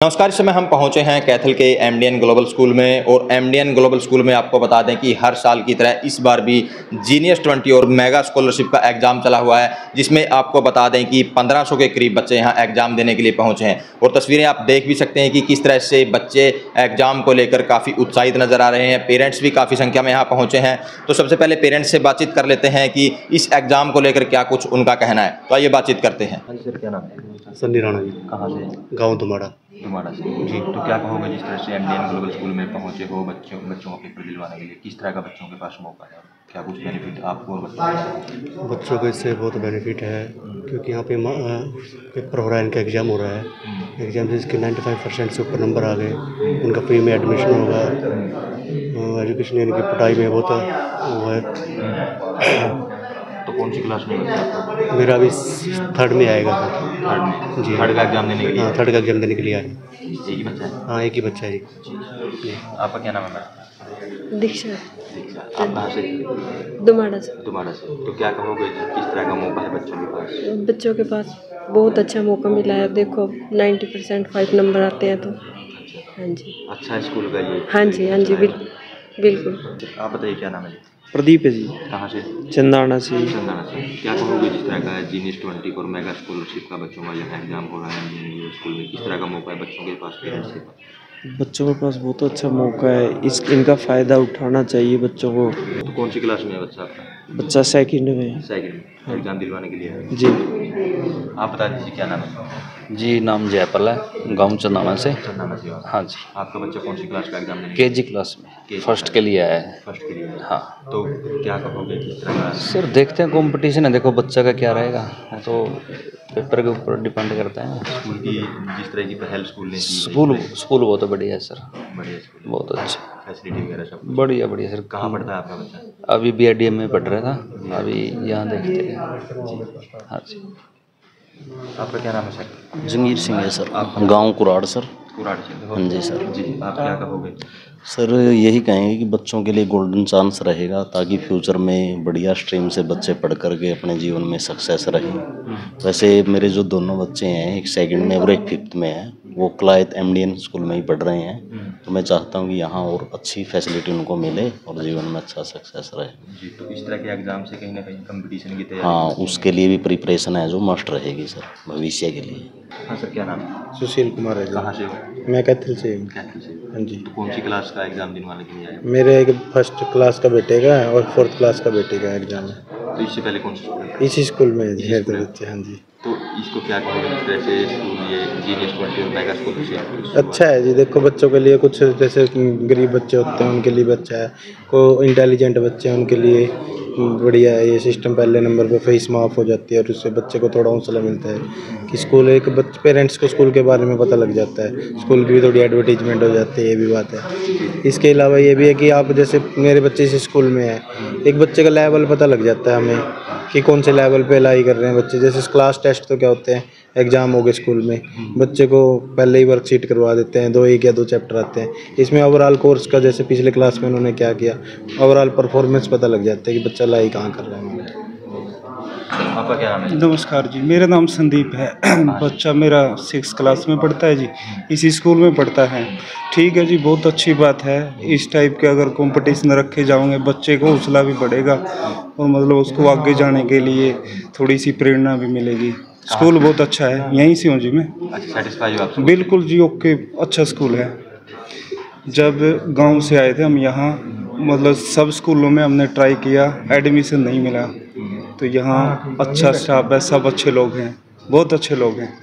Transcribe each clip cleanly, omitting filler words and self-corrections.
नमस्कार। इस समय हम पहुंचे हैं कैथल के एमडीएन ग्लोबल स्कूल में और एमडीएन ग्लोबल स्कूल में आपको बता दें कि हर साल की तरह इस बार भी जीनियस 20 और मेगा स्कॉलरशिप का एग्ज़ाम चला हुआ है, जिसमें आपको बता दें कि 1500 के करीब बच्चे यहां एग्ज़ाम देने के लिए पहुंचे हैं। और तस्वीरें आप देख भी सकते हैं कि किस तरह से बच्चे एग्ज़ाम को लेकर काफ़ी उत्साहित नज़र आ रहे हैं। पेरेंट्स भी काफ़ी संख्या में यहाँ पहुँचे हैं। तो सबसे पहले पेरेंट्स से बातचीत कर लेते हैं कि इस एग्ज़ाम को लेकर क्या कुछ उनका कहना है। तो आइए बातचीत करते हैं। हाँ जी सर, क्या नाम है? सन्नी राणा जी। कहाँ से? गाँव धुमाड़ा से जी। तो क्या कहोगे जिस तरह से एमडीएन ग्लोबल स्कूल में पहुंचे हो बच्चों को पेपर दिलवाने के लिए, किस तरह का बच्चों के पास मौका है, क्या कुछ बेनिफिट आपको और बच्चों को इससे बहुत बेनिफिट है, क्योंकि यहाँ पे पेपर हो रहा है, इनका एग्ज़ाम हो रहा है। एग्ज़ाम से इसके 95% से ऊपर नंबर आ गए, उनका फ्री में एडमिशन होगा। एजुकेशन इनकी पढ़ाई में बहुत वो है। तो कौन सी क्लास में बच्चा? मेरा अभी 3rd में आएगा सर। थर्ड में जी। 3rd का एग्जाम देने के लिए? हाँ, 3rd का एग्ज़ाम देने के लिए आए। एक ही बच्चा है? हाँ, एक ही बच्चा है जी। आपका क्या नाम है मैडम? दीक्षा। आप कहाँ से? दुमाड़ा से। तो क्या कहोगे किस तरह का मौका है बच्चों के पास? बच्चों के पास बहुत अच्छा मौका मिला है। देखो 90% 5 नंबर आते हैं तो हाँ जी। अच्छा स्कूल का ये? हाँ जी बिल्कुल। आप बताइए क्या नाम है? प्रदीप है जी। कहाँ से? चंदाना से। क्या कहोगे जिस तरह का है जीनियस 20 और मेगा स्कॉलरशिप का बच्चों का यहाँ एग्जाम हो रहा है स्कूल में, किस तरह का मौका है बच्चों के पास, पेरेंट्स के पास? बच्चों के पास बहुत अच्छा मौका है, इनका फ़ायदा उठाना चाहिए बच्चों को। तो कौन सी क्लास में है बच्चा आपका? बच्चा 2nd में। एग्जाम दिलवाने के लिए है जी। आप बता दीजिए क्या नाम है? जी, नाम जयपाल है, गाँव चंदाना से। हाँ जी। आपका बच्चा कौन सी क्लास का एग्जाम देने? केजी क्लास में फर्स्ट के लिए आया है। फर्स्ट के लिए? हाँ। तो क्या कहोगे किस तरह का? सर देखते हैं, कंपटीशन है, देखो बच्चा का क्या रहेगा, तो पेपर के ऊपर डिपेंड करता है। स्कूल की जिस तरह की पहल स्कूल ने की, स्कूल बहुत बढ़िया है सर, बढ़िया स्कूल, बहुत अच्छा, फैसिलिटी वगैरह सब बढ़िया सर। कहाँ पढ़ता है आपका बच्चा? अभी BIDM में पढ़ रहा था, अभी यहाँ देखते हैं। हाँ जी। आपका क्या नाम है सर? जंगीर सिंह है सर, गांव कुराड़ सर। कुराड़ से? हाँ जी सर। जी। आप क्या कहोगे? सर यही कहेंगे कि बच्चों के लिए गोल्डन चांस रहेगा, ताकि फ्यूचर में बढ़िया स्ट्रीम से बच्चे पढ़ करके अपने जीवन में सक्सेस रहें। वैसे मेरे जो दोनों बच्चे हैं, एक 2nd में और एक 5th में है, वो क्लायत एमडीएन स्कूल में ही पढ़ रहे हैं। तो मैं चाहता हूँ कि यहाँ और अच्छी फैसिलिटी उनको मिले और जीवन में अच्छा सक्सेस रहे जी। तो इस तरह के एग्जाम से कहीं ना कहीं कंपटीशन की तैयारी? हाँ, उसके लिए भी प्रिपरेशन है जो मस्ट रहेगी सर भविष्य के लिए। हाँ सर, क्या नाम है? सुशील कुमार है। कहाँ से हो? मैं कैथल से हूँ। कैथल से? हाँ जी। तो कौन सी क्लास का एग्जाम दिलवाने के लिए आए? मेरे एक 1st क्लास का बेटे का है और 4th क्लास का बेटे का एग्ज़ाम है। तो इससे पहले कौन सा स्कूल था? इसी स्कूल में है तो बच्चे। हाँ जी। तो इसको क्या कहोगे इस तरह से स्कूल ये जीनियस 20 और मेगा स्कूल से? अच्छा है जी। देखो बच्चों के लिए कुछ जैसे गरीब बच्चे होते हैं उनके लिए भी अच्छा है, को इंटेलिजेंट बच्चे हैं उनके लिए बढ़िया है ये सिस्टम। पहले नंबर पे फीस माफ़ हो जाती है और उससे बच्चे को थोड़ा हौसला मिलता है कि स्कूल एक पेरेंट्स को स्कूल के बारे में पता लग जाता है, स्कूल की भी थोड़ी एडवर्टीजमेंट हो जाती है, ये भी बात है। इसके अलावा ये भी है कि आप जैसे मेरे बच्चे इस स्कूल में है, एक बच्चे का लेवल पता लग जाता है हमें कि कौन से लेवल पे अलाई कर रहे हैं बच्चे। जैसे क्लास टेस्ट तो क्या होते हैं, एग्ज़ाम हो गए स्कूल में, बच्चे को पहले ही वर्कशीट करवा देते हैं, 1 या 2 चैप्टर आते हैं। इसमें ओवरऑल कोर्स का जैसे पिछले क्लास में उन्होंने क्या किया, ओवरऑल परफॉर्मेंस पता लग जाता है कि बच्चा लाई कहाँ कर रहा है। आपका क्या नाम है? नमस्कार जी, मेरा नाम संदीप है। बच्चा मेरा 6th क्लास में पढ़ता है जी, इसी स्कूल में पढ़ता है। ठीक है जी, बहुत अच्छी बात है। इस टाइप के अगर कंपटीशन रखे जाओगे, बच्चे को हौसला भी बढ़ेगा और मतलब उसको आगे जाने के लिए थोड़ी सी प्रेरणा भी मिलेगी। स्कूल बहुत अच्छा है, यहीं से हूँ जी मैं। अच्छा, सेटिस्फाई हो आप? बिल्कुल जी, ओके, अच्छा स्कूल है। जब गांव से आए थे हम यहाँ, मतलब सब स्कूलों में हमने ट्राई किया, एडमिशन नहीं मिला। तो यहाँ अच्छा स्टाफ है, सब अच्छे लोग हैं, बहुत अच्छे लोग हैं।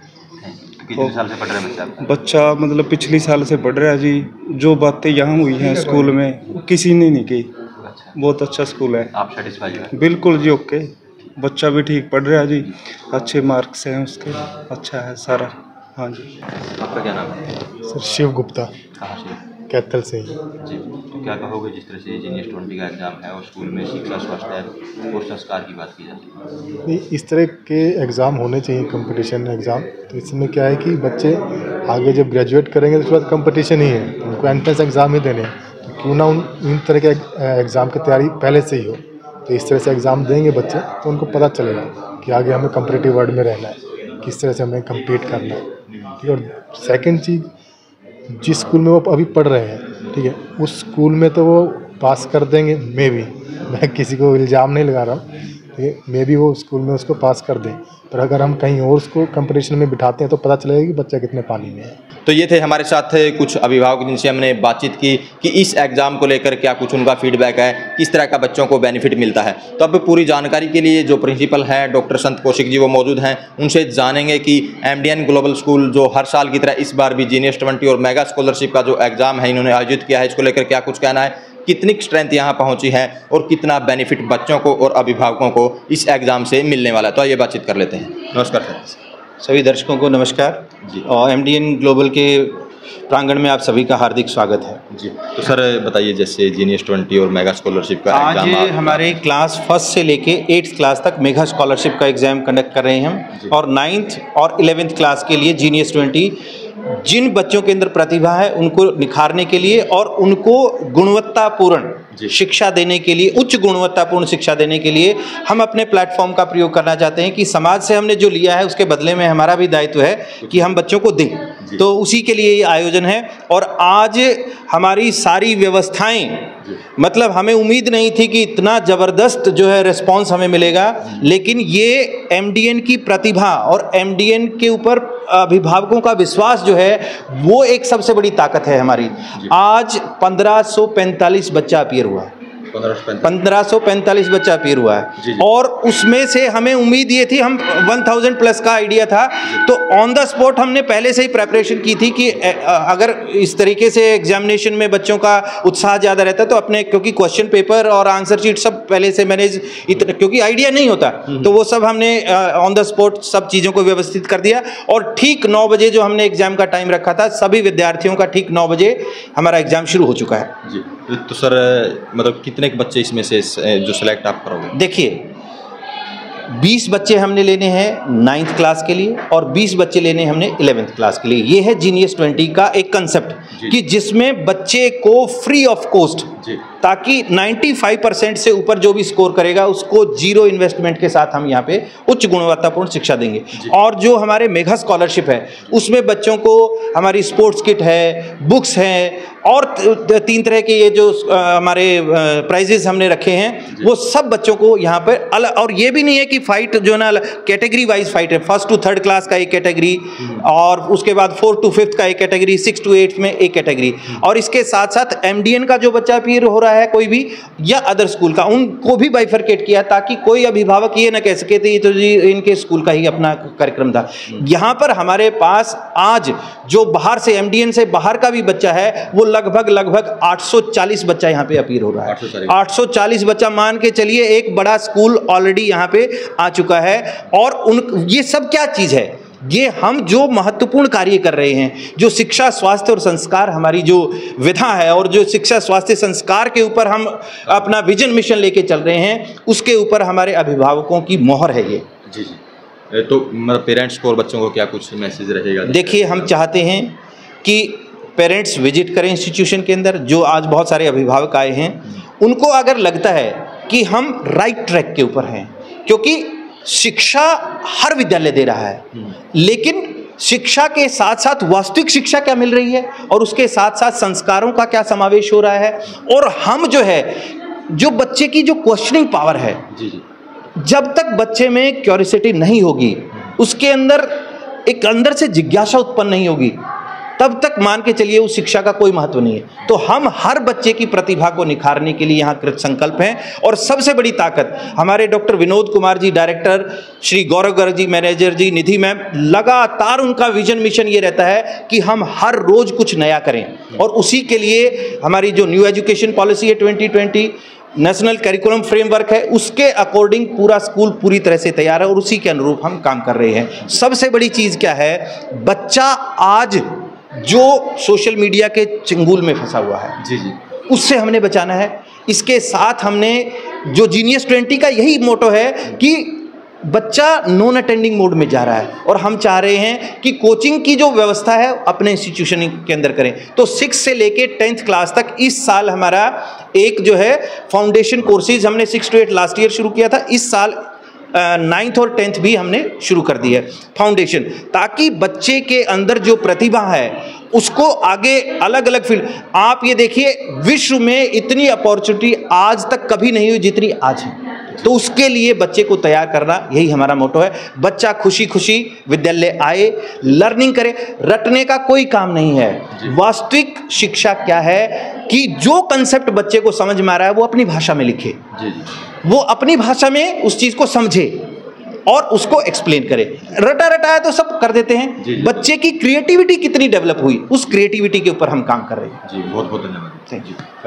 कितने साल से पढ़ रहे हैं बच्चा? बच्चा मतलब पिछली साल से पढ़ रहा है जी। जो बातें यहाँ हुई हैं स्कूल में किसी ने नहीं की। बहुत अच्छा स्कूल है। आप सेटिस्फाई हो? बिल्कुल जी, ओके। बच्चा भी ठीक पढ़ रहा है जी, अच्छे मार्क्स हैं उसके, अच्छा है सारा। हाँ जी। आपका क्या नाम है? सर शिव गुप्ता, कहाँ से? कैथल से ही। जी। तो क्या कहोगे जिस तरह से जीनियस 20 का एग्जाम है और स्कूल में शिक्षा, स्वास्थ्य और संस्कार की बात की जाती है? नहीं, इस तरह के एग्ज़ाम होने चाहिए, कंपटीशन एग्ज़ाम। तो इसमें क्या है कि बच्चे आगे जब ग्रेजुएट करेंगे तो उसके बाद कंपटीशन ही है, तो उनको एंट्रेंस एग्ज़ाम ही देने हैं। तो क्यों ना इन तरह के एग्ज़ाम की तैयारी पहले से ही हो। तो इस तरह से एग्ज़ाम देंगे बच्चे तो उनको पता चलेगा कि आगे हमें कॉम्पिटिटिव वर्ल्ड में रहना है, किस तरह से हमें कम्पीट करना है। ठीक है। और सेकेंड चीज़ जिस स्कूल में वो अभी पढ़ रहे हैं, ठीक है, उस स्कूल में तो वो पास कर देंगे, मैं किसी को इल्ज़ाम नहीं लगा रहा हूँ, ठीक है, मे बी वो स्कूल में उसको पास कर दें, पर अगर हम कहीं और उसको कंपटीशन में बिठाते हैं तो पता चलेगा कि बच्चा कितने पानी में है। तो ये थे हमारे साथ कुछ अभिभावक जिनसे हमने बातचीत की कि इस एग्ज़ाम को लेकर क्या कुछ उनका फीडबैक है, किस तरह का बच्चों को बेनिफिट मिलता है। तो अब पूरी जानकारी के लिए जो प्रिंसिपल हैं डॉक्टर संत कौशिक जी वो मौजूद हैं, उनसे जानेंगे कि एमडीएन ग्लोबल स्कूल जो हर साल की तरह इस बार भी जीनियस 20 और मेगा स्कॉलरशिप का जो एग्ज़ाम है इन्होंने आयोजित किया है, इसको लेकर क्या कुछ कहना है, कितनी स्ट्रेंथ यहाँ पहुँची है और कितना बेनिफिट बच्चों को और अभिभावकों को इस एग्ज़ाम से मिलने वाला है। तो आइए बातचीत कर लेते हैं। नमस्कार सर। सभी दर्शकों को नमस्कार जी, और एमडीएन ग्लोबल के प्रांगण में आप सभी का हार्दिक स्वागत है जी। तो सर बताइए, जैसे जीनियस 20 और मेगा स्कॉलरशिप का आज हमारे क्लास 1 से लेके 8th क्लास तक मेगा स्कॉलरशिप का एग्जाम कंडक्ट कर रहे हैं हम, और 9th और 11th क्लास के लिए जीनियस 20 जिन बच्चों के अंदर प्रतिभा है उनको निखारने के लिए और उनको गुणवत्तापूर्ण शिक्षा देने के लिए, उच्च गुणवत्तापूर्ण शिक्षा देने के लिए हम अपने प्लेटफॉर्म का प्रयोग करना चाहते हैं कि समाज से हमने जो लिया है उसके बदले में हमारा भी दायित्व है कि हम बच्चों को दें। तो उसी के लिए ये आयोजन है। और आज हमारी सारी व्यवस्थाएं, मतलब हमें उम्मीद नहीं थी कि इतना ज़बरदस्त जो है रिस्पांस हमें मिलेगा, लेकिन ये एमडीएन की प्रतिभा और एमडीएन के ऊपर अभिभावकों का विश्वास जो है वो एक सबसे बड़ी ताकत है हमारी। आज 1545 बच्चा अपीयर हुआ, 1545 बच्चा अपीयर हुआ है, और उसमें से हमें उम्मीद ये थी, हम 1000 प्लस का आइडिया था, तो ऑन द स्पॉट हमने पहले से ही प्रेपरेशन की थी कि अगर इस तरीके से एग्जामिनेशन में बच्चों का उत्साह ज़्यादा रहता तो अपने, क्योंकि क्वेश्चन पेपर और आंसर शीट सब पहले से मैनेज, क्योंकि आइडिया नहीं होता तो वो सब हमने ऑन द स्पॉट सब चीज़ों को व्यवस्थित कर दिया। और ठीक 9 बजे जो हमने एग्जाम का टाइम रखा था, सभी विद्यार्थियों का ठीक 9 बजे हमारा एग्जाम शुरू हो चुका है जी। तो सर मतलब कितने बच्चे इसमें से जो सिलेक्ट आप करोगे? देखिए, 20 बच्चे हमने लेने हैं 9th क्लास के लिए और 20 बच्चे लेने हैं हमने 11th क्लास के लिए। ये है जीनियस 20 का एक कंसेप्ट कि जिसमें बच्चे को फ्री ऑफ कॉस्ट, ताकि 95% से ऊपर जो भी स्कोर करेगा उसको 0 इन्वेस्टमेंट के साथ हम यहाँ पे उच्च गुणवत्तापूर्ण शिक्षा देंगे। और जो हमारे मेगा स्कॉलरशिप है उसमें बच्चों को हमारी स्पोर्ट्स किट है, बुक्स हैं, और 3 तरह के ये जो हमारे प्राइजेस हमने रखे हैं वो सब बच्चों को यहाँ पर अलग। और ये भी नहीं है कि फाइट जो ना कैटेगरी वाइज फाइट है, 1st to 3rd क्लास का एक कैटेगरी, और उसके बाद 4th to 5th का एक कैटेगरी, 6th to 8th में एक कैटेगरी, और इसके साथ साथ एमडीएन का जो बच्चा अपीयर हो रहा है कोई भी या अदर स्कूल का, उनको भी बाइफरकेट किया ताकि कोई अभिभावक ये ना कह सके थे ये तो जी इनके स्कूल का ही अपना कार्यक्रम था। यहाँ पर हमारे पास आज जो बाहर से, एमडीएन से बाहर का भी बच्चा है, वो लगभग 840 बच्चा यहाँ पे अपीयर हो रहा है। 840 बच्चा मान के चलिए, एक बड़ा स्कूल ऑलरेडी यहाँ पे आ चुका है। और ये सब क्या चीज है, ये हम जो महत्वपूर्ण कार्य कर रहे हैं, जो शिक्षा स्वास्थ्य और संस्कार हमारी जो विधा है, और जो शिक्षा स्वास्थ्य संस्कार के ऊपर हम अपना विजन मिशन लेके चल रहे हैं, उसके ऊपर हमारे अभिभावकों की मोहर है ये। जी जी। तो मतलब पेरेंट्स को और बच्चों को क्या कुछ मैसेज रहेगा? देखिए, हम चाहते हैं कि पेरेंट्स विजिट करें इंस्टीट्यूशन के अंदर। जो आज बहुत सारे अभिभावक आए हैं, उनको अगर लगता है कि हम राइट ट्रैक के ऊपर हैं, क्योंकि शिक्षा हर विद्यालय दे रहा है, लेकिन शिक्षा के साथ साथ वास्तविक शिक्षा क्या मिल रही है, और उसके साथ साथ संस्कारों का क्या समावेश हो रहा है, और हम जो है, जो बच्चे की जो क्वेश्चनिंग पावर है, जब तक बच्चे में क्यूरियोसिटी नहीं होगी, उसके अंदर एक अंदर से जिज्ञासा उत्पन्न नहीं होगी, तब तक मान के चलिए उस शिक्षा का कोई महत्व नहीं है। तो हम हर बच्चे की प्रतिभा को निखारने के लिए यहाँ कृत संकल्प हैं। और सबसे बड़ी ताकत हमारे डॉक्टर विनोद कुमार जी डायरेक्टर, श्री गौरव गर्ग जी मैनेजर जी, निधि मैम, लगातार उनका विजन मिशन ये रहता है कि हम हर रोज कुछ नया करें। और उसी के लिए हमारी जो न्यू एजुकेशन पॉलिसी है 2020, नेशनल करिकुलम फ्रेमवर्क है, उसके अकॉर्डिंग पूरा स्कूल पूरी तरह से तैयार है और उसी के अनुरूप हम काम कर रहे हैं। सबसे बड़ी चीज़ क्या है, बच्चा आज जो सोशल मीडिया के चंगुल में फंसा हुआ है, जी जी, उससे हमने बचाना है। इसके साथ हमने जो जीनियस 20 का यही मोटो है कि बच्चा नॉन अटेंडिंग मोड में जा रहा है, और हम चाह रहे हैं कि कोचिंग की जो व्यवस्था है अपने इंस्टीट्यूशन के अंदर करें। तो 6 से लेके 10th क्लास तक इस साल हमारा एक जो है फाउंडेशन कोर्सेज हमने 6 to 8 लास्ट ईयर शुरू किया था, इस साल 9th और 10th भी हमने शुरू कर दी है फाउंडेशन, ताकि बच्चे के अंदर जो प्रतिभा है उसको आगे अलग अलग फील्ड, आप ये देखिए विश्व में इतनी अपॉर्चुनिटी आज तक कभी नहीं हुई जितनी आज है। तो उसके लिए बच्चे को तैयार करना, यही हमारा मोटो है। बच्चा खुशी खुशी विद्यालय आए, लर्निंग करे, रटने का कोई काम नहीं है। वास्तविक शिक्षा क्या है कि जो कंसेप्ट बच्चे को समझ में आ रहा है वो अपनी भाषा में लिखे, वो अपनी भाषा में उस चीज को समझे और उसको एक्सप्लेन करे। रटा रटाया तो सब कर देते हैं। बच्चे की क्रिएटिविटी कितनी डेवलप हुई, उस क्रिएटिविटी के ऊपर हम काम कर रहे हैं। जी, बहुत बहुत धन्यवाद।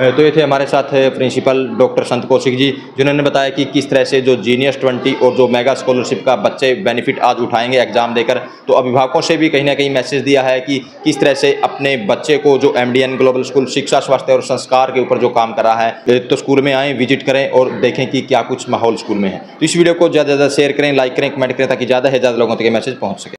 तो ये थे हमारे साथ प्रिंसिपल डॉक्टर संत कौशिक जी, जिन्होंने बताया कि किस तरह से जो जीनियस 20 और जो मेगा स्कॉलरशिप का बच्चे बेनिफिट आज उठाएंगे एग्जाम देकर। तो अभिभावकों से भी कहीं ना कहीं मैसेज दिया है कि किस तरह से अपने बच्चे को जो MDN ग्लोबल स्कूल शिक्षा, स्वास्थ्य और संस्कार के ऊपर जो काम कर रहा है, तो स्कूल में आएँ, विजिट करें और देखें कि क्या कुछ माहौल स्कूल में है। तो इस वीडियो को ज़्यादा से ज़्यादा शेयर करें, लाइक करें, कमेंट करें, ताकि ज़्यादा से ज़्यादा लोगों तक ये मैसेज पहुँच सके।